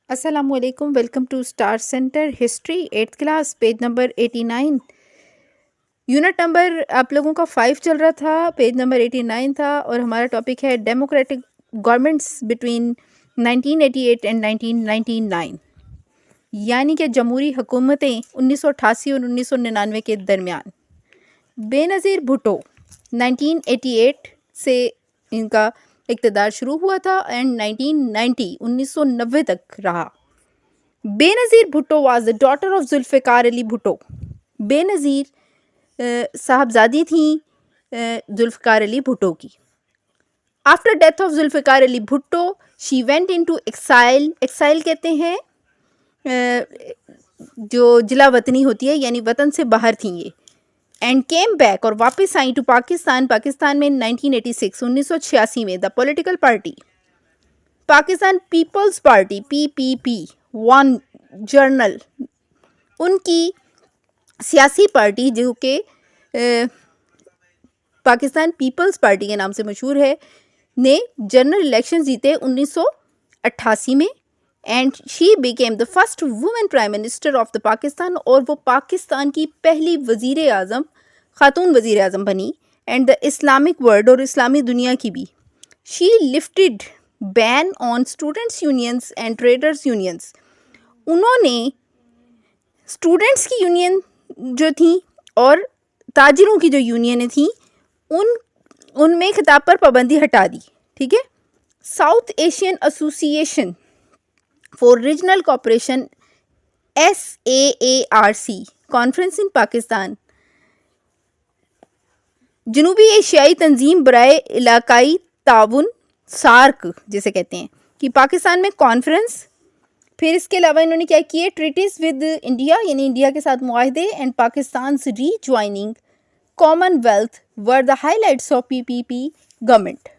السلام علیکم، welcome to Star Centre history 8th class, page number 89۔ Unit number آپ لوگوں کا 5 چل رہا تھا، پیج نمبر 89 تھا، اور ہمارا ٹاپک ہے ڈیموکریٹک گورنمنٹس بٹوین 1988 اینڈ 1999، یعنی کہ جمہوری حکومتیں 1988 اور 1999 کے درمیان۔ بے نظیر بھٹو 1988 سے ان کا اقتدار شروع ہوا تھا اینڈ 1990 تک رہا۔ Benazir Bhutto was the daughter of Zulfikar Ali Bhutto. Benazir صاحبزادی تھیں ذوالفقار علی بھٹو کی۔ After death of Zulfikar Ali Bhutto she went into exile. Exile کہتے ہیں جو جلا وطنی ہوتی ہے، یعنی وطن سے باہر تھیں یہ، اینڈ کیم بیک، اور واپس آئیں ٹو پاکستان میں 1986 میں۔ The political party Pakistan Peoples Party PPP won general, ان کی سیاسی پارٹی جو کہ پاکستان پیپلز پارٹی کے نام سے مشہور ہے، نے جنرل الیکشن جیتے 1988 میں، and she became the first woman prime minister of the Pakistan, اور وہ پاکستان کی پہلی وزیر اعظم، خاتون وزیر اعظم بنی، اینڈ دا اسلامک ورلڈ، اور اسلامی دنیا کی بھی۔ She lifted ban on students unions and traders unions, انہوں نے اسٹوڈنٹس کی یونین جو تھیں اور تاجروں کی جو یونینیں تھیں ان میں خطاب پر پابندی ہٹا دی، ٹھیک ہے۔ South Asian Association for Regional Cooperation SAARC conference in Pakistan, جنوبی ایشیائی تنظیم برائے علاقائی تعاون سارک جسے کہتے ہیں، کہ پاکستان میں کانفرنس۔ پھر اس کے علاوہ انہوں نے کیا کیے، ٹریٹیز ود انڈیا، یعنی انڈیا کے ساتھ معاہدے، and Pakistan's rejoining Commonwealth were the highlights of PPP government.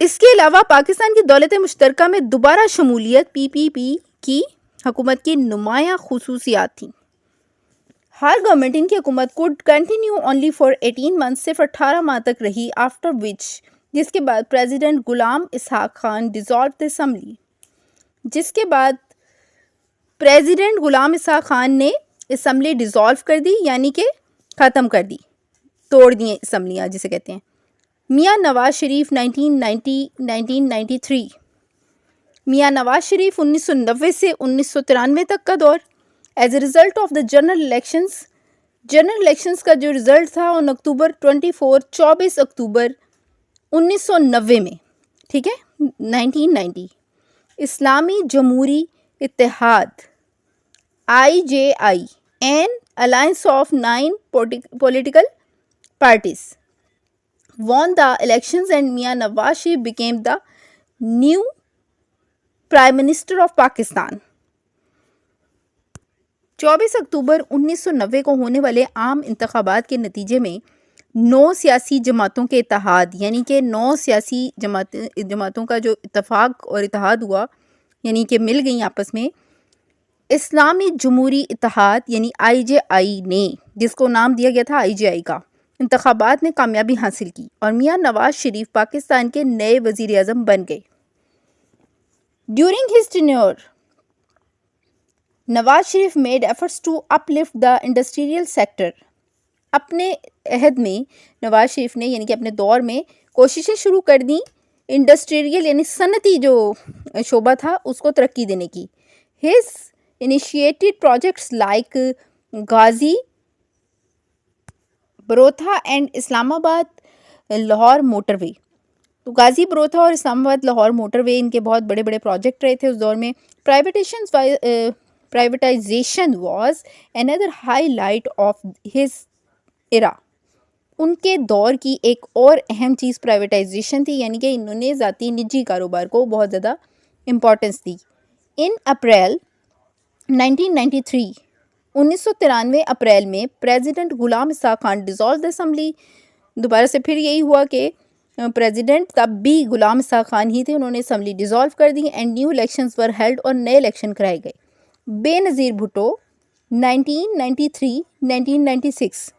اس کے علاوہ پاکستان کی دولت مشترکہ میں دوبارہ شمولیت PPP کی حکومت کی نمایاں خصوصیات تھیں۔ ہر گورنمنٹ ان کی حکومت could continue only for 18 months، صرف 18 ماہ تک رہی، آفٹر وچ، جس کے بعد پریزیڈنٹ غلام اسحاق خان ڈیزالو دی اسمبلی، جس کے بعد پریزیڈنٹ غلام اسحاق خان نے اسمبلی ڈیزالو کر دی، یعنی کہ ختم کر دی، توڑ دی اسمبلیاں جسے کہتے ہیں۔ میاں نواز شریف 1993، میاں نواز شریف 1990 سے 1993 تک کا دور۔ As a result of the general elections کا جو رزلٹ تھا ان اکتوبر 24 اکتوبر 1990 میں، ٹھیک ہے، 1990، اسلامی جمہوری اتحاد IJI an alliance of 9 political parties won the elections, and Mian Nawaz Sharif became the new Prime Minister of Pakistan۔ 24 اکتوبر 1990 کو ہونے والے عام انتخابات کے نتیجے میں 9 سیاسی جماعتوں کے اتحاد، یعنی کہ 9 سیاسی جماعتوں کا جو اتفاق اور اتحاد ہوا، یعنی کہ مل گئیں آپس میں، اسلامی جمہوری اتحاد یعنی IJI نے، جس کو نام دیا گیا تھا IJI کا، انتخابات میں کامیابی حاصل کی، اور میاں نواز شریف پاکستان کے نئے وزیر اعظم بن گئے۔ During his tenure, Nawaz Sharif made efforts to uplift the industrial sector. اپنے عہد میں نواز شریف نے، یعنی کہ اپنے دور میں، کوششیں شروع کر دیں انڈسٹریل یعنی صنعتی جو شعبہ تھا اس کو ترقی دینے کی۔ His initiated projects like Ghazi Barotha and Islamabad Lahore motor وے۔ تو غازی بروتھا اور اسلام آباد لاہور موٹر وے ان کے بہت بڑے بڑے پروجیکٹ رہے تھے اس دور میں۔ privatization was another highlight of his era۔ ان کے دور کی ایک اور اہم چیز پرائیویٹائزیشن تھی، یعنی کہ انہوں نے ذاتی نجی کاروبار کو بہت زیادہ importance the. In April 1993، 1993 April میں پریزیڈنٹ غلام اسحاق خان ڈیزالو دی اسمبلی۔ دوبارہ سے پھر یہی ہوا کہ پریزیڈنٹ تب بھی غلام اسحاق خان ہی تھے، انہوں نے اسمبلی ڈیزالو کر دی، and new elections were held, اور نئے الیکشن کرائے گئے۔ بے نظیر بھٹو 1993 1996،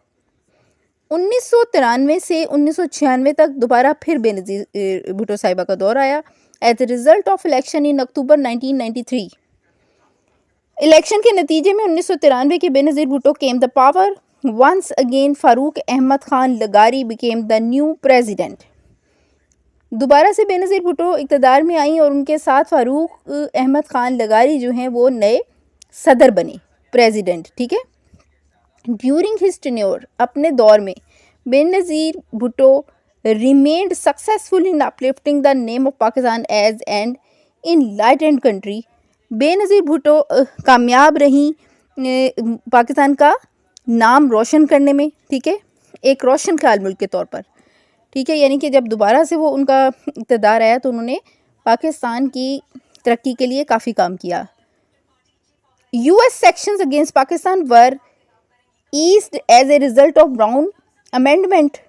1993 سے 1996 تک دوبارہ پھر بے نظیر بھٹو صاحبہ کا دور آیا، as a result of election in October 1993. Election کے نتیجے میں 1993 کے بے نظیر Bhutto came the power. Once again Farooq Ahmad Khan لغاری became the new president. دوبارہ سے بے نظیر بھٹو اقتدار میں آئیں اور ان کے ساتھ فاروق احمد خان لغاری جو ہیں وہ نئے صدر بنے، پریزیڈنٹ. ٹھیک ہے. ڈیورنگ ہز ٹینیور، اپنے دور میں Benazir Bhutto remained successful in uplifting the name of Pakistan as an enlightened country. بے نظیر بھٹو کامیاب رہیں پاکستان کا نام روشن کرنے میں. ٹھیک ہے، ایک روشن خیال ملک کے طور پر. ٹھیک ہے، یعنی کہ جب دوبارہ سے وہ ان کا اقتدار آیا تو انہوں نے پاکستان کی ترقی کے لیے کافی کام کیا. US sections against Pakistan were eased as a result of Brown Amendment.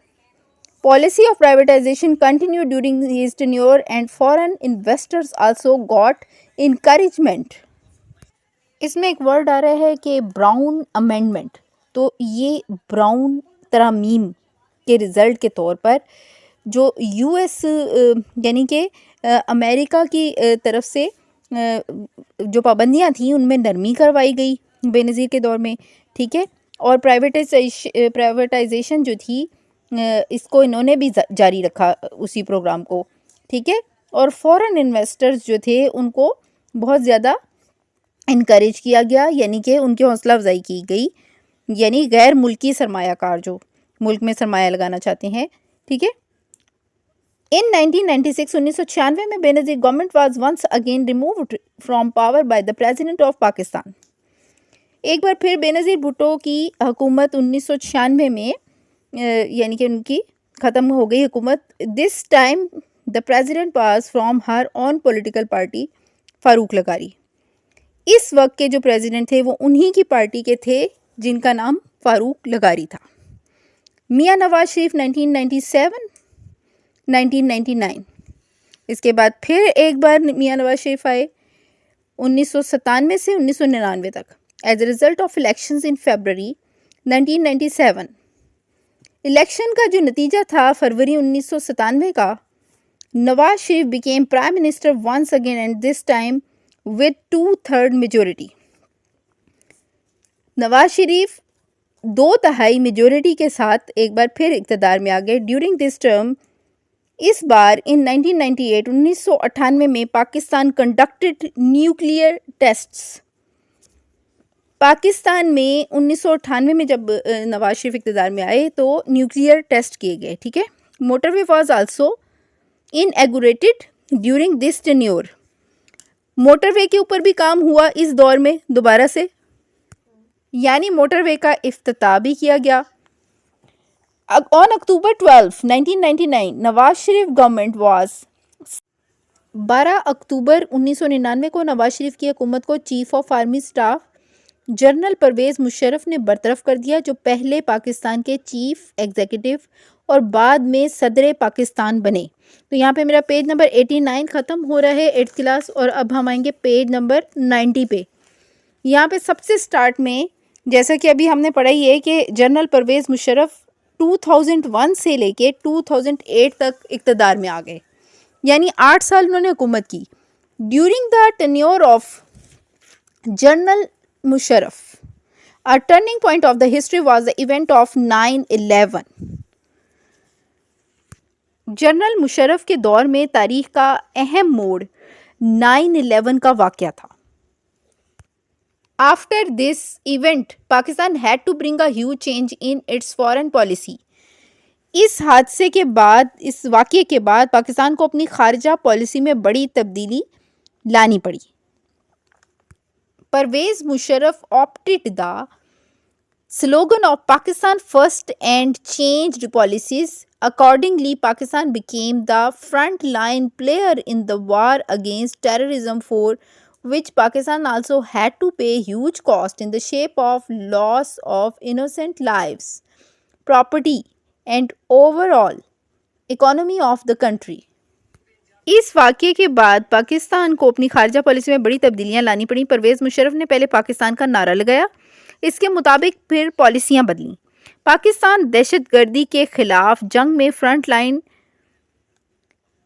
Policy of privatization continued during his tenure and foreign investors also got encouragement. اس میں ایک ورڈ آ رہا ہے کہ براؤن امینڈمنٹ. تو یہ براؤن ترامیم کے رزلٹ کے طور پر جو US یعنی کہ امریکہ کی طرف سے جو پابندیاں تھیں ان میں نرمی کروائی گئی بے نظیر کے دور میں. ٹھیک ہے، اور پرائیویٹائزیشن جو تھی اس کو انہوں نے بھی جاری رکھا اسی پروگرام کو. ٹھیک ہے، اور فورن انویسٹرز جو تھے ان کو بہت زیادہ انکریج کیا گیا، یعنی کہ ان کی حوصلہ افزائی کی گئی، یعنی غیر ملکی سرمایہ کار جو ملک میں سرمایہ لگانا چاہتے ہیں. ٹھیک ہے. In 1996 1996 میں Benazir government was once again removed from power by the president of Pakistan. ایک بار پھر بے نظیر بھٹو کی حکومت 1996 میں یعنی کہ ان کی ختم ہو گئی حکومت. This time the president was from her own political party Farooq لغاری. اس وقت کے جو پریزیڈنٹ تھے وہ انہی کی پارٹی کے تھے جن کا نام فاروق لغاری تھا. میاں نواز شریف 1997 1999. اس کے بعد پھر ایک بار میاں نواز شریف آئے 1997 سے 1999 تک as a result of elections in February 1997. Election کا جو نتیجہ تھا فروری 1997 کا، Nawaz Sharif became prime minister once again and this time with 2/3 majority. Nawaz Sharif 2/3 majority کے ساتھ ایک بار پھر اقتدار میں آ گئے. ڈیورنگ دس ٹرم اس بار ان 1998 1998 میں Pakistan conducted nuclear tests. Pakistan میں 1998 میں جب نواز شریف اقتدار میں آئے تو نیوکلیئر ٹیسٹ کیے گئے. ٹھیک ہے. Motorway was also inaugurated during this tenure. Motorway کے اوپر بھی کام ہوا اس دور میں دوبارہ سے، یعنی موٹر وے کا افتتاح بھی کیا گیا. آن اکتوبر 12 1999 نواز شریف گورنمنٹ واز 12 اکتوبر 1999 کو نواز شریف کی حکومت کو chief of army staff general Pervez Musharraf نے برطرف کر دیا، جو پہلے پاکستان کے چیف ایگزیکٹو اور بعد میں صدر پاکستان بنے. تو یہاں پہ میرا پیج نمبر 89 ختم ہو رہا ہے 8th کلاس، اور اب ہم آئیں گے پیج نمبر 90 پہ. یہاں پہ سب سے سٹارٹ میں جیسا کہ ابھی ہم نے پڑھا ہی ہے کہ جنرل پرویز مشرف 2001 سے لے کے 2008 تک اقتدار میں آ گئے، یعنی 8 سال انہوں نے حکومت کی. During the tenure of general Musharraf a turning point of the history was the event of 9/11. General Musharraf کے دور میں تاریخ کا اہم موڑ 9/11 کا واقعہ تھا. After this event, Pakistan had to bring a huge change in its foreign policy. اس حادثے کے بعد، اس واقعے کے بعد پاکستان کو اپنی خارجہ پالیسی میں بڑی تبدیلی لانی پڑی. Pervez Musharraf opted the slogan of Pakistan First and changed policies. Accordingly, Pakistan became the front-line player in the war against terrorism, for which Pakistan also had to pay huge cost in the shape of loss of innocent lives, property, and overall economy of the country. اس واقعے کے بعد پاکستان کو اپنی خارجہ policy میں بڑی تبدیلیاں لانی پڑیں. پرویز مشرف نے پہلے پاکستان کا نعرہ لگایا، اس کے مطابق پھر پالیسیاں بدلیں. پاکستان دہشت گردی کے خلاف جنگ میں فرنٹ لائن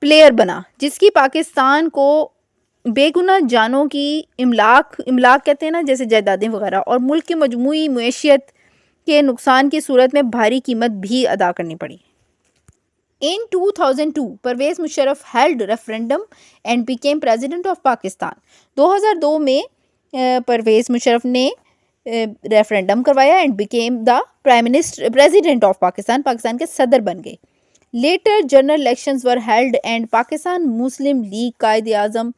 پلیئر بنا جس کی پاکستان کو بے گناہ جانوں کی املاک کہتے ہیں نا جیسے جائیدادیں وغیرہ اور ملک کے مجموعی معیشت کے نقصان کی صورت میں بھاری قیمت بھی ادا کرنی پڑی. In 2002, Pervez Musharraf held referendum and became president of Pakistan. 2002 میں پرویز مشرف نے ریفرینڈم کروایا and became the president of Pakistan. Pakistan کے صدر بن گئے. Later general elections were held and Pakistan Muslim League Quaid Azam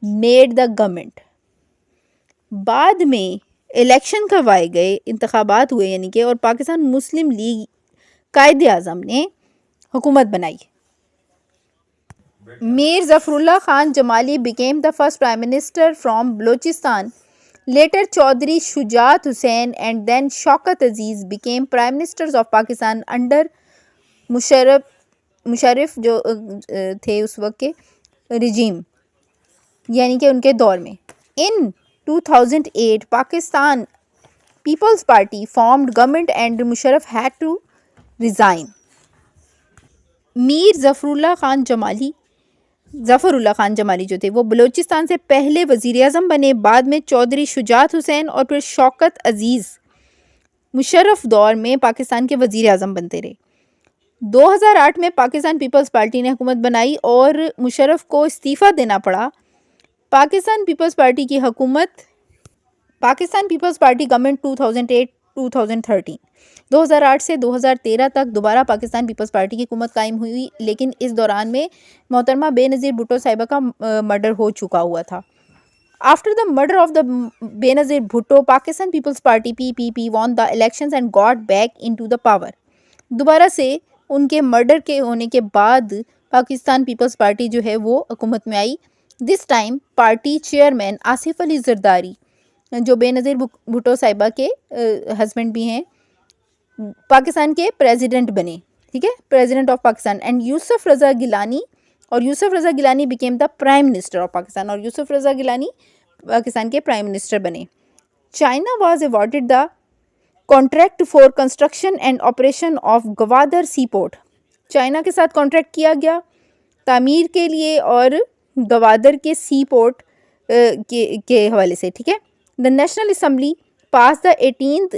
made the government. بعد میں الیکشن کروائے گئے, انتخابات ہوئے یعنی کہ, اور پاکستان مسلم لیگ قائد اعظم نے حکومت بنائی. میر Zafarullah Khan Jamali became the first prime minister from Balochistan. Later Chaudhry Shujaat Hussain and then Shaukat Aziz became prime ministers of Pakistan under Musharraf جو تھے اس وقت کے رجیم یعنی کہ ان کے دور میں. In 2008 Pakistan Peoples Party formed government and Musharraf had to resign. Mir Zafarullah Khan Jamali جو تھے وہ بلوچستان سے پہلے وزیر اعظم بنے. بعد میں چودھری شجاعت حسین اور پھر شوکت عزیز مشرف دور میں پاکستان کے وزیر اعظم بنتے رہے. 2008 میں پاکستان پیپلز پارٹی نے حکومت بنائی اور مشرف کو استعفیٰ دینا پڑا. پاکستان پیپلز پارٹی کی حکومت پاکستان پیپلز پارٹی گورنمنٹ 2008 2008 سے 2013 تک دوبارہ پاکستان پیپلز پارٹی کی حکومت قائم ہوئی, لیکن اس دوران میں محترمہ بے نظیر بھٹو صاحبہ کا مرڈر ہو چکا ہوا تھا. After the murder of the Benazir Bhutto Pakistan Peoples Party PPP won the elections and got back into the power. دوبارہ سے ان کے مرڈر کے ہونے کے بعد پاکستان پیپلز پارٹی جو ہے وہ حکومت میں آئی. This time party chairman Asif Ali Zardari جو بے نظیر بھٹو صاحبہ کے ہسبینڈ بھی ہیں پاکستان کے پریزیڈنٹ بنے, ٹھیک ہے, president of Pakistan. And Yousuf Raza Gilani became the prime minister of Pakistan, اور یوسف رضا گیلانی پاکستان کے پرائم منسٹر بنے. China was awarded the contract for construction and operation of Gwadar seaport. China کے ساتھ کانٹریکٹ کیا گیا تعمیر کے لیے اور گوادر کے سی پورٹ کے حوالے سے, ٹھیک ہے. The national assembly pass the 18th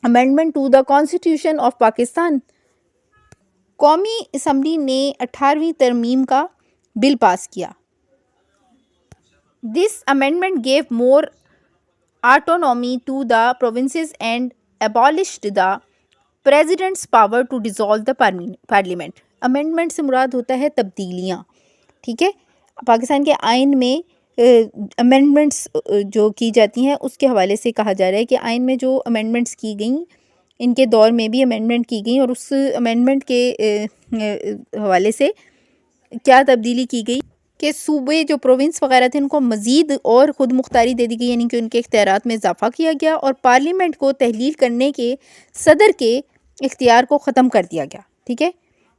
amendment to the constitution of Pakistan. قومی اسمبلی نے 18ویں ترمیم کا بل پاس کیا. This amendment gave more autonomy to the provinces and abolished the president's power to dissolve the parliament. Amendment سے مراد ہوتا ہے تبدیلیاں, ٹھیک ہے. پاکستان کے آئین میں امینڈمنٹس جو کی جاتی ہیں اس کے حوالے سے کہا جا رہا ہے کہ آئین میں جو امینڈمنٹس کی گئیں ان کے دور میں بھی امینڈمنٹ کی گئیں, اور اس امینڈمنٹ کے حوالے سے کیا تبدیلی کی گئی کہ صوبے جو پروونس وغیرہ تھے ان کو مزید اور خود مختاری دے دی گئی, یعنی کہ ان کے اختیارات میں اضافہ کیا گیا, اور پارلیمنٹ کو تحلیل کرنے کے صدر کے اختیار کو ختم کر دیا گیا, ٹھیک ہے.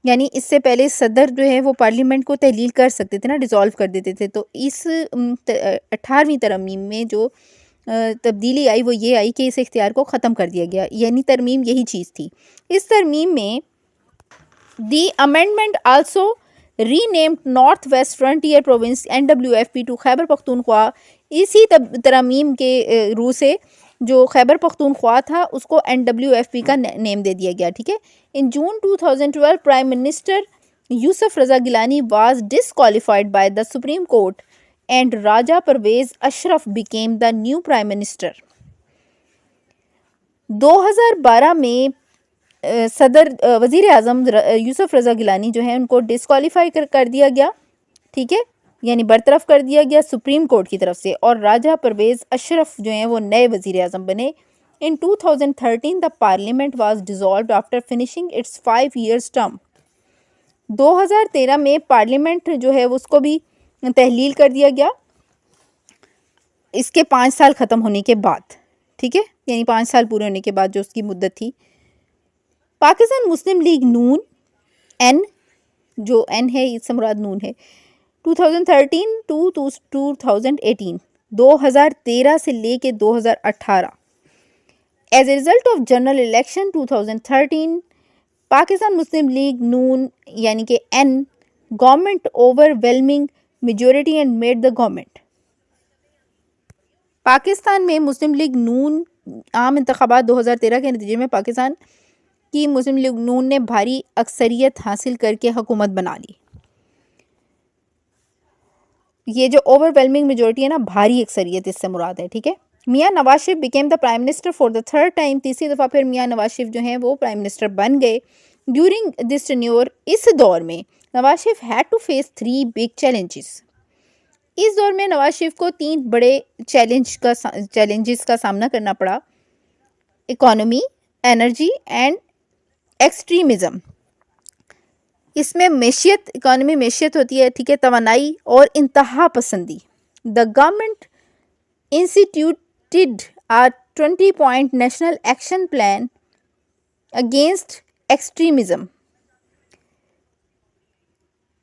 یعنی اس سے پہلے صدر جو ہے وہ پارلیمنٹ کو تحلیل کر سکتے تھے نا, ڈیزالو کر دیتے تھے. تو اس 18ویں ترمیم میں جو تبدیلی آئی وہ یہ آئی کہ اس اختیار کو ختم کر دیا گیا, یعنی ترمیم یہی چیز تھی. اس ترمیم میں the amendment also renamed North West Frontier Province NWFP to Khyber Pakhtunkhwa. اسی ترمیم کے روح سے جو خیبر پختونخوا تھا اس کو NWFP کا نیم دے دیا گیا, ٹھیک ہے. In June 2012 prime minister Yousuf Raza Gilani was disqualified by the Supreme Court and Raja Pervaiz Ashraf became the new prime minister. 2012 میں صدر وزیر اعظم یوسف رضا گیلانی جو ہیں ان کو ڈسکوالیفائی کر دیا گیا, ٹھیک ہے, یعنی برطرف کر دیا گیا سپریم کورٹ کی طرف سے, اور راجہ پرویز اشرف جو ہیں وہ نئے وزیر اعظم بنے. In 2013 the parliament was dissolved after finishing its 5 years term. 2013 میں پارلیمنٹ جو ہے اس کو بھی تحلیل کر دیا گیا اس کے 5 سال ختم ہونے کے بعد, ٹھیک ہے, یعنی 5 سال پورے ہونے کے بعد جو اس کی مدت تھی. پاکستان مسلم لیگ نون این جو این ہے اس سے مراد نون ہے 2013 to 2018 2013 سے لے کے 2018 As a result of general election 2013 Pakistan Muslim League Noon یعنی کہ N government overwhelming majority and made the government. Pakistan میں مسلم لیگ نون عام انتخابات 2013 کے نتیجے میں پاکستان کی مسلم لیگ نون نے بھاری اکثریت حاصل کر کے حکومت بنا لی. یہ جو اوور ویلمنگ میجورٹی ہے نا, بھاری اکثریت اس سے مراد ہے, ٹھیک ہے. Mian Nawaz Sharif became the prime minister for the third time, تیسری دفعہ پھر میاں نواز شریف جو ہیں وہ پرائم منسٹر بن گئے. ڈیورنگ دس ٹینیور, اس دور میں Nawaz Sharif had to face 3 big challenges. اس دور میں نواز شریف کو 3 بڑے چیلنجز کا سامنا کرنا پڑا: اکانومی, انرجی اینڈ ایکسٹریمزم. اس میں معیشت, اکانومی معیشت ہوتی ہے, ٹھیک ہے, توانائی اور انتہا پسندی. The government instituted a 20-point national action plan against extremism.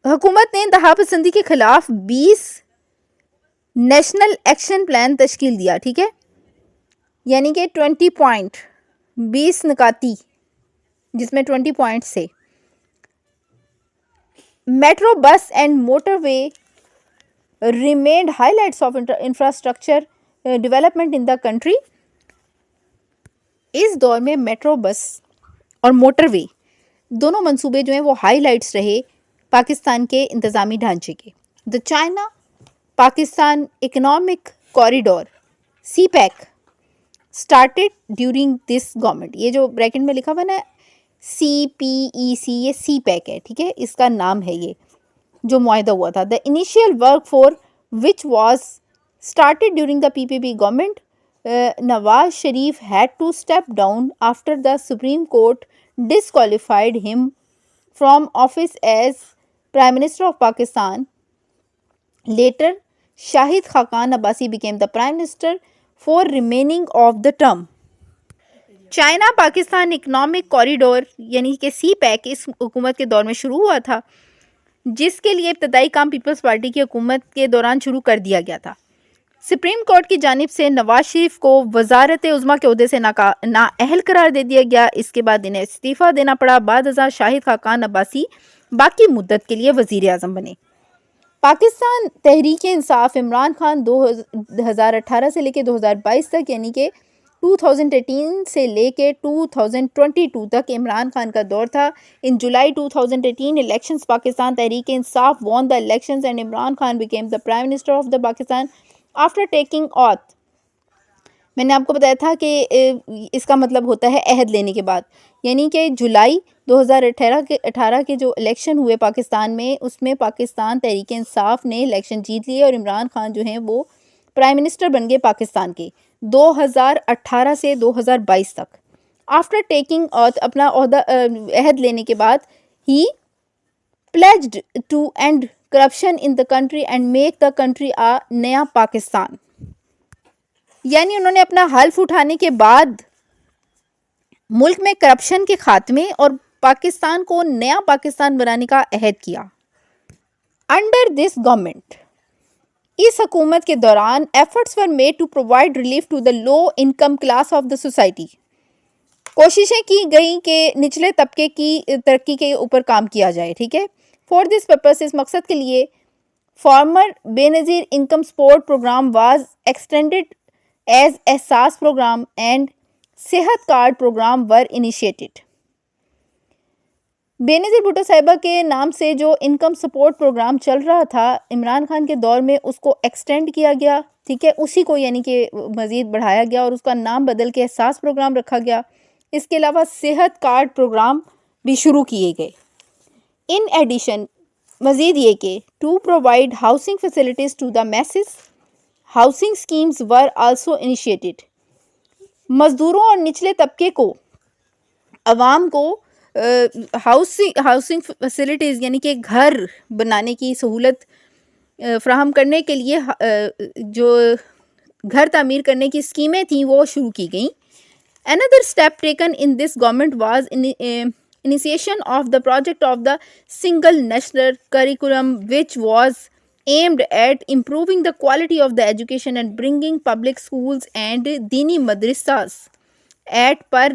حکومت نے انتہا پسندی کے خلاف 20 نیشنل ایکشن پلان تشکیل دیا, ٹھیک ہے, یعنی کہ 20 پوائنٹ, 20 نکاتی, جس میں 20 پوائنٹس سے. Metro, bus and motorway remained highlights of infrastructure development in the country. اس دور میں میٹرو, بس اور موٹر وے دونوں منصوبے جو ہیں وہ ہائی لائٹس رہے پاکستان کے انتظامی ڈھانچے کے. The China Pakistan Economic Corridor CPEC started during this government. یہ جو بریکٹ میں لکھا ہوا نا CPEC, یہ سی پیک ہے, ٹھیک ہے, اس کا نام ہے یہ جو معاہدہ ہوا تھا. The initial work for which was started during the PPP government. Nawaz Sharif had to step down after the Supreme Court disqualified him from office as Prime Minister of Pakistan. Later, Shahid Khaqan Abbasi became the Prime Minister for remaining of the term. China Pakistan Economic corridor یعنی کہ سی pack اس حکومت کے دور میں شروع ہوا تھا, جس کے لیے ابتدائی کام پیپلز پارٹی کی حکومت کے دوران شروع کر دیا گیا تھا. سپریم کورٹ کی جانب سے نواز شریف کو وزارت عظمیٰ کے عہدے سے نااہل قرار دے دیا گیا. اس کے بعد انہیں استعفیٰ دینا پڑا. بعد ازاں شاہد خاقان عباسی باقی مدت کے لیے وزیر اعظم بنے. پاکستان تحریک انصاف عمران خان 2018 سے لے کے 2022 تک, یعنی کہ 2018 سے لے کے 2022 تک عمران خان کا دور تھا. ان جولائی 2018 elections, Pakistan Tehreek Insaf won the elections and Imran Khan became the Prime Minister of the Pakistan after taking oath. میں نے آپ کو بتایا تھا کہ اس کا مطلب ہوتا ہے عہد لینے کے بعد, یعنی کہ جولائی 2018 کے جو الیکشن ہوئے پاکستان میں, اس میں پاکستان تحریک انصاف نے الیکشن جیت لیے اور عمران خان جو ہیں وہ پرائم منسٹر بن گئے پاکستان کے 2018 سے 2022 تک. آفٹر ٹیکنگ اپنا عہد لینے کے بعد ہی pledged to end corruption in the country and make the country a نیا پاکستان. یعنی انہوں نے اپنا حلف اٹھانے کے بعد ملک میں کرپشن کے خاتمے اور پاکستان کو نیا پاکستان بنانے کا عہد کیا. Under this government, اس حکومت کے دوران efforts were made to provide relief to the low income class of the society. کوششیں کی گئیں کہ نچلے طبقے کی ترقی کے اوپر کام کیا جائے, ٹھیک ہے. فار دس پرپس, اس مقصد کے لیے former Benazir Income Support Programme was extended as Ehsaas programme and Sehat card programme were initiated. Benazir Bhutto صاحبہ کے نام سے جو انکم سپورٹ پروگرام چل رہا تھا عمران خان کے دور میں, اس کو ایکسٹینڈ کیا گیا, ٹھیک ہے, اسی کو یعنی کہ مزید بڑھایا گیا اور اس کا نام بدل کے احساس پروگرام رکھا گیا. اس کے علاوہ صحت کارڈ پروگرام بھی شروع کیے گئے. ان ایڈیشن مزید یہ کہ to provide housing facilities to the masses, housing schemes were also initiated. مزدوروں اور نچلے طبقے کو, عوام کو ہاؤسنگ فیسلٹیز یعنی کہ گھر بنانے کی سہولت فراہم کرنے کے لیے جو گھر تعمیر کرنے کی اسکیمیں تھیں وہ شروع کی گئیں. Another step taken in this government was initiation of the project of the single national curriculum, which was aimed at improving the quality of the education and bringing public schools and dini madrasas at par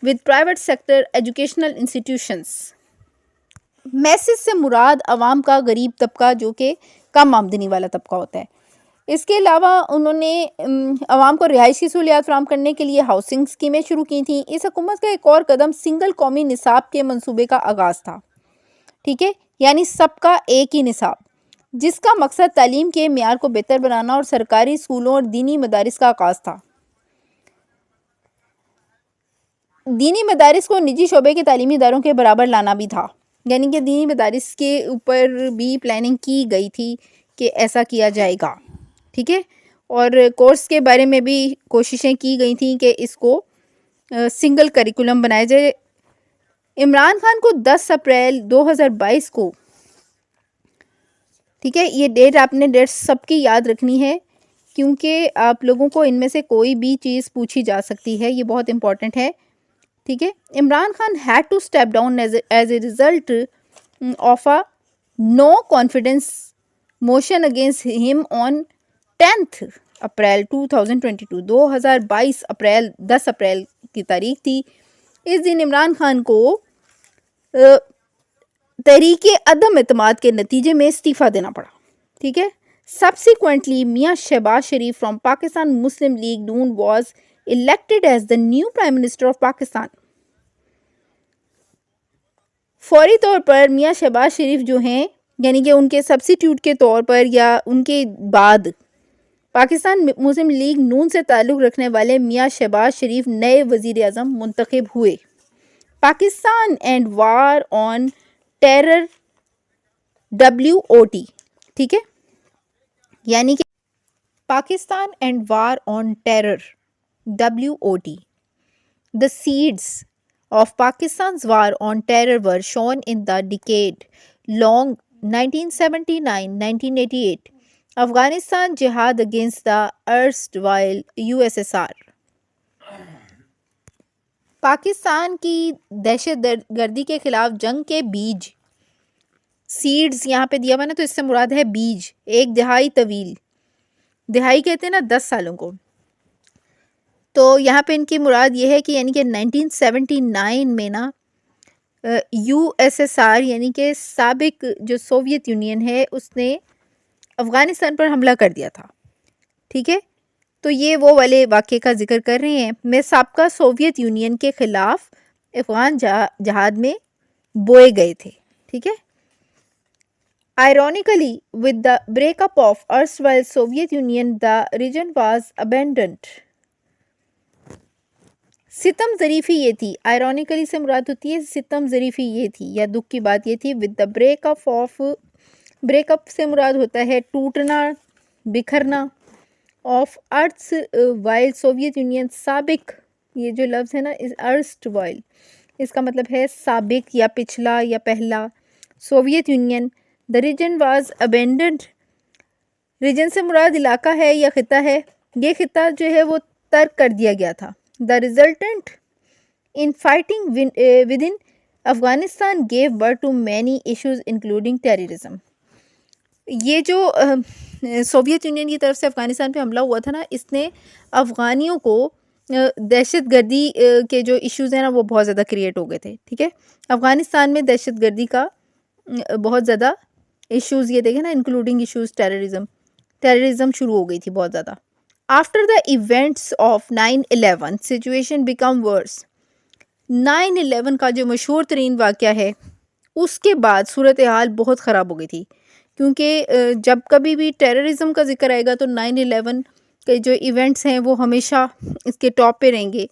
with private sector educational institutions. Masses سے مراد عوام کا غریب طبقہ جو کہ کم آمدنی والا طبقہ ہوتا ہے. اس کے علاوہ انہوں نے عوام کو رہائشی سہولیات فراہم کرنے کے لیے ہاؤسنگ اسکیمیں شروع کی تھیں. اس حکومت کا ایک اور قدم سنگل قومی نصاب کے منصوبے کا آغاز تھا. ٹھیک ہے، یعنی سب کا ایک ہی نصاب، جس کا مقصد تعلیم کے معیار کو بہتر بنانا اور سرکاری اسکولوں اور دینی مدارس کا آغاز تھا. دینی مدارس کو نجی شعبے کے تعلیمی اداروں کے برابر لانا بھی تھا، یعنی کہ دینی مدارس کے اوپر بھی پلاننگ کی گئی تھی کہ ایسا کیا جائے گا. ٹھیک ہے، اور کورس کے بارے میں بھی کوششیں کی گئی تھیں کہ اس کو سنگل کریکولم بنایا جائے. عمران خان کو 10 اپریل 2022 کو، ٹھیک ہے، یہ ڈیٹ آپ نے ڈیٹ سب کی یاد رکھنی ہے کیونکہ آپ لوگوں کو ان میں سے کوئی بھی چیز پوچھی جا سکتی ہے، یہ بہت امپورٹنٹ ہے. ٹھیک ہے، Imran Khan had to step down as a result of a no confidence motion against him on 10 April 2022. 2022 April 10 April کی تاریخ تھی. اس دن عمران خان کو تحریک عدم اعتماد کے نتیجے میں استعفیٰ دینا پڑا. ٹھیک ہے، subsequently Mian Shehbaz Sharif from Pakistan Muslim League Noon was elected as the new prime minister of Pakistan. فوری طور پر میاں شہباز شریف جو ہیں، یعنی کہ ان کے سبسٹیوٹ کے طور پر یا ان کے بعد پاکستان مسلم لیگ نون سے تعلق رکھنے والے میاں شہباز شریف نئے وزیر اعظم منتخب ہوئے. Pakistan and war on terror WOT. ٹھیک ہے، یعنی کہ Pakistan and war on terror WOT. The seeds of Pakistan's war on terror were shown in the decade-long 1979-1988 Afghanistan jihad against the erstwhile USSR. Pakistan کی دہشت گردی کے خلاف جنگ کے بیج، سیڈز یہاں پہ دیا ہوا نا، تو اس سے مراد ہے بیج. ایک دہائی طویل، دہائی کہتے ہیں نا 10 سالوں کو، تو یہاں پہ ان کی مراد یہ ہے کہ یعنی کہ 1979 میں نا USSR یعنی کہ سابق جو سوویت یونین ہے اس نے افغانستان پر حملہ کر دیا تھا. ٹھیک ہے، تو یہ وہ والے واقعے کا ذکر کر رہے ہیں. میں سابقہ سوویت یونین کے خلاف افغان جہاد میں بوئے گئے تھے. ٹھیک ہے، ironically with the breakup of erstwhile Soviet Union the region was abandoned. ستم ظریفی یہ تھی، آئرونیکلی سے مراد ہوتی ہے ستم ظریفی یہ تھی یا دکھ کی بات یہ تھی. ود دا بریک اپ سے مراد ہوتا ہے ٹوٹنا، بکھرنا. Of earth's while Soviet Union, سابق، یہ جو لفظ ہے نا ارسٹ وائل، اس کا مطلب ہے سابق یا پچھلا یا پہلا. Soviet union, the region was abandoned, region سے مراد علاقہ ہے یا خطہ ہے. یہ خطہ جو ہے وہ ترک کر دیا گیا تھا. The resultant in fighting within Afghanistan gave birth to many issues including terrorism. یہ جو سوویت یونین کی طرف سے افغانستان پہ حملہ ہوا تھا نا، اس نے افغانیوں کو دہشت گردی کے جو ایشوز ہیں نا وہ بہت زیادہ کریٹ ہو گئے تھے. ٹھیک ہے، افغانستان میں دہشت گردی کا بہت زیادہ ایشوز، یہ دیکھیں نا انکلوڈنگ ایشوز ٹیررزم شروع ہو گئی تھی بہت زیادہ. After the events of 9/11 situation become worse. 9/11 کا جو مشہور ترین واقعہ ہے اس کے بعد صورتحال بہت خراب ہو گئی تھی، کیونکہ جب کبھی بھی ٹیررزم کا ذکر آئے گا تو 9/11 کے جو ایونٹس ہیں وہ ہمیشہ اس کے ٹاپ پہ رہیں گے.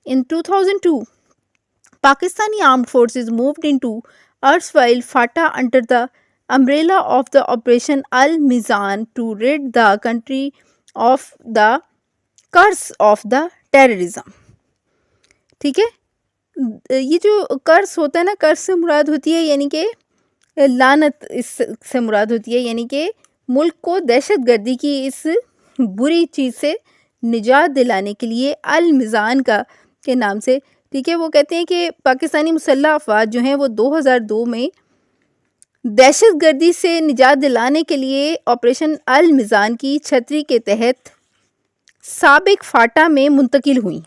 In 2002 Pakistani armed forces moved into erstwhile FATA under the umbrella of the Operation Al-Mizan to rid the country of the curse of the terrorism. ٹھیک ہے، یہ جو کرس ہوتا ہے نا، کرس سے مراد ہوتی ہے یعنی کہ لعنت، اس سے مراد ہوتی ہے یعنی کہ ملک کو دہشت گردی کی اس بری چیز سے نجات دلانے کے لیے المیزان کے نام سے. ٹھیک ہے، وہ کہتے ہیں کہ پاکستانی مسلح افواج جو ہیں وہ 2002 میں دہشت گردی سے نجات دلانے کے لیے آپریشن المیزان کی چھتری کے تحت سابق فاٹا میں منتقل ہوئیں.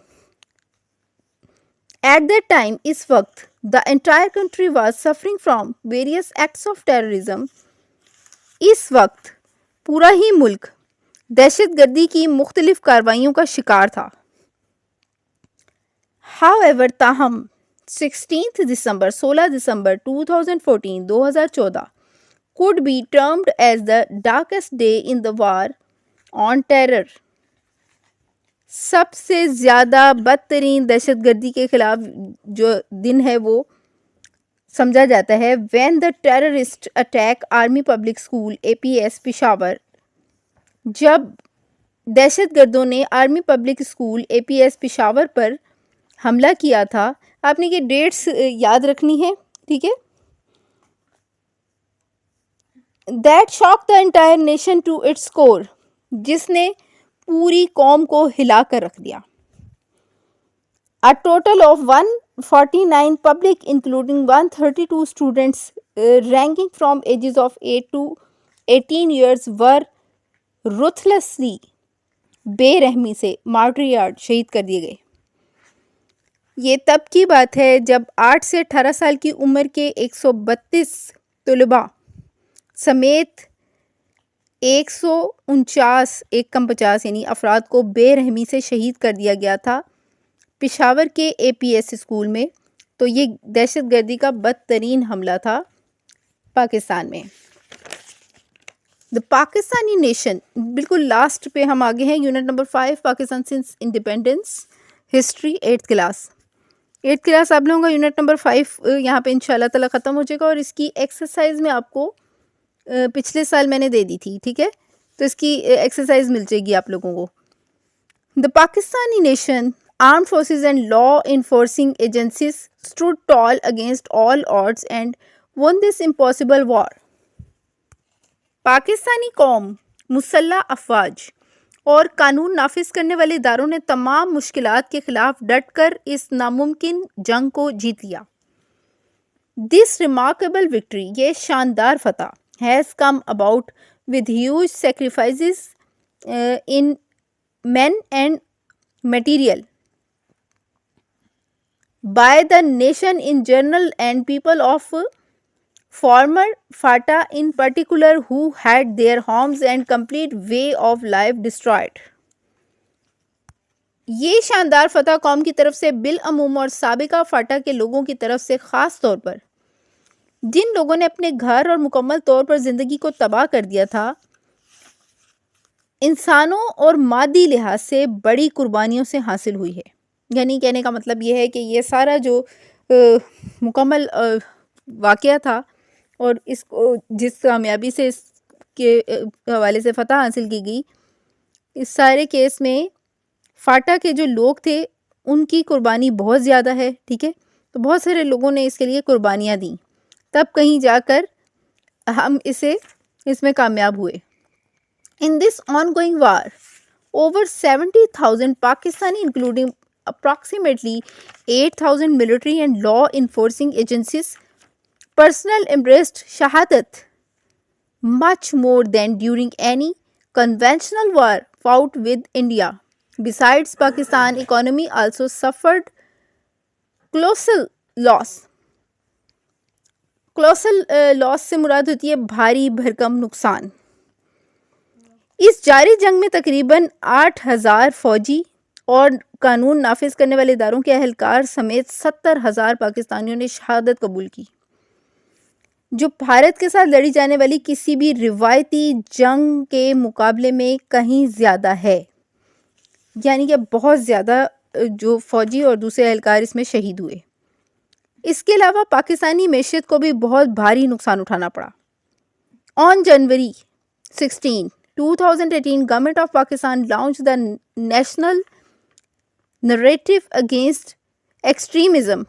ایٹ دیٹ ٹائم، اس وقت The entire country was suffering from various acts of terrorism. اس وقت پورا ہی ملک دہشت گردی کی مختلف کارروائیوں کا شکار تھا. However, تاہم 16 دسمبر 2014 could be termed as the darkest day in the war on terror. سب سے زیادہ بدترین دہشت گردی کے خلاف جو دن ہے وہ سمجھا جاتا ہے when the terrorist attack Army Public School APS Peshawar. جب دہشت گردوں نے army public school APS Peshawar پر حملہ کیا تھا. آپ نے یہ ڈیٹس یاد رکھنی ہے, ٹھیک ہے. That shocked the entire nation to its core, جس نے پوری قوم کو ہلا کر رکھ دیا. A total of 149 public including 132 students ranging from ages of 8 to 18 years were ruthlessly بے رحمی سے martyred شہید کر دیے گئے. یہ تب کی بات ہے جب 8 سے 18 سال کی عمر کے 132 طلباء سمیت 149 یعنی افراد کو بے رحمی سے شہید کر دیا گیا تھا پشاور کے APS اسکول میں. تو یہ دہشت گردی کا بدترین حملہ تھا پاکستان میں. دا پاکستانی نیشن, بالکل لاسٹ پہ ہم آگے ہیں. Unit number 5 Pakistan since independence history 8th class. 8th class آپ لوگوں کا یونٹ نمبر 5 یہاں پہ انشاءاللہ تعالیٰ ختم ہو جائے گا. اور اس کی ایکسرسائز میں آپ کو پچھلے سال میں نے دے دی تھی, ٹھیک ہے, تو اس کی ایکسرسائز مل جائے گی آپ لوگوں کو. The Pakistani nation, armed forces and law enforcing agencies stood tall against all odds and won this impossible war. Pakistani قوم, مسلح افواج اور قانون نافذ کرنے والے اداروں نے تمام مشکلات کے خلاف ڈٹ کر اس ناممکن جنگ کو جیت لیا. This remarkable victory, یہ شاندار فتح, has come about with huge sacrifices in men and material by the nation in general and people of former FATA in particular who had their homes and complete way of life destroyed. یہ شاندار فتح قوم کی طرف سے بالعموم اور سابقہ FATA کے لوگوں کی طرف سے خاص طور پر جن لوگوں نے اپنے گھر اور مکمل طور پر زندگی کو تباہ کر دیا تھا, انسانوں اور مادی لحاظ سے بڑی قربانیوں سے حاصل ہوئی ہے. یعنی کہنے کا مطلب یہ ہے کہ یہ سارا جو مکمل واقعہ تھا اور اس کو جس کامیابی سے اس کے حوالے سے فتح حاصل کی گئی, اس سارے کیس میں فاٹا کے جو لوگ تھے ان کی قربانی بہت زیادہ ہے, ٹھیک ہے. تو بہت سارے لوگوں نے اس کے لیے قربانیاں دیں, تب کہیں جا کر ہم اس میں کامیاب ہوئے. In this ongoing war, over 70,000 Pakistani, including approximately 8,000 military and law enforcing agencies, personnel embraced shahadat, much more than during any conventional war fought with India. Besides, Pakistan economy also suffered colossal loss. Colossal loss سے مراد ہوتی ہے بھاری بھرکم نقصان. اس جاری جنگ میں تقریباً 8,000 فوجی اور قانون نافذ کرنے والے اداروں کے اہلکار سمیت 70,000 پاکستانیوں نے شہادت قبول کی, جو بھارت کے ساتھ لڑی جانے والی کسی بھی روایتی جنگ کے مقابلے میں کہیں زیادہ ہے. یعنی کہ بہت زیادہ جو فوجی اور دوسرے اہلکار اس میں شہید ہوئے. اس کے علاوہ پاکستانی معیشت کو بھی بہت بھاری نقصان اٹھانا پڑا. On January 16, 2018, Government of Pakistan launched the National Narrative Against Extremism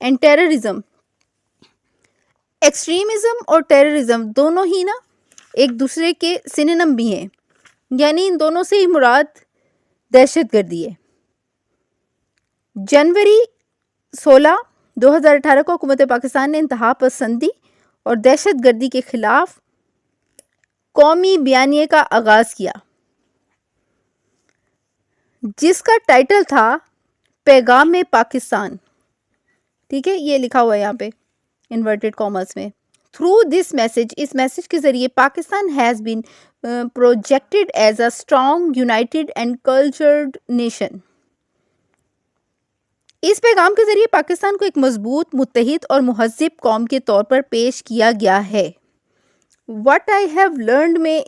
and Terrorism. Extremism اور ٹیررزم دونوں ہی نا ایک دوسرے کے سینونیم بھی ہیں, یعنی ان دونوں سے ہی مراد دہشت گردی ہے. جنوری 16, 2018 کو حکومت پاکستان نے انتہا پسندی اور دہشت گردی کے خلاف قومی بیانیے کا آغاز کیا, جس کا ٹائٹل تھا پیغام پاکستان. ٹھیک ہے، یہ لکھا ہوا ہے یہاں پہ انورٹیڈ کامرس میں. تھرو دس میسج، اس میسج کے ذریعے Pakistan has been projected as a strong united and cultured nation. اس پیغام کے ذریعے پاکستان کو ایک مضبوط، متحد اور مہذب قوم کے طور پر پیش کیا گیا ہے. What I have learned میں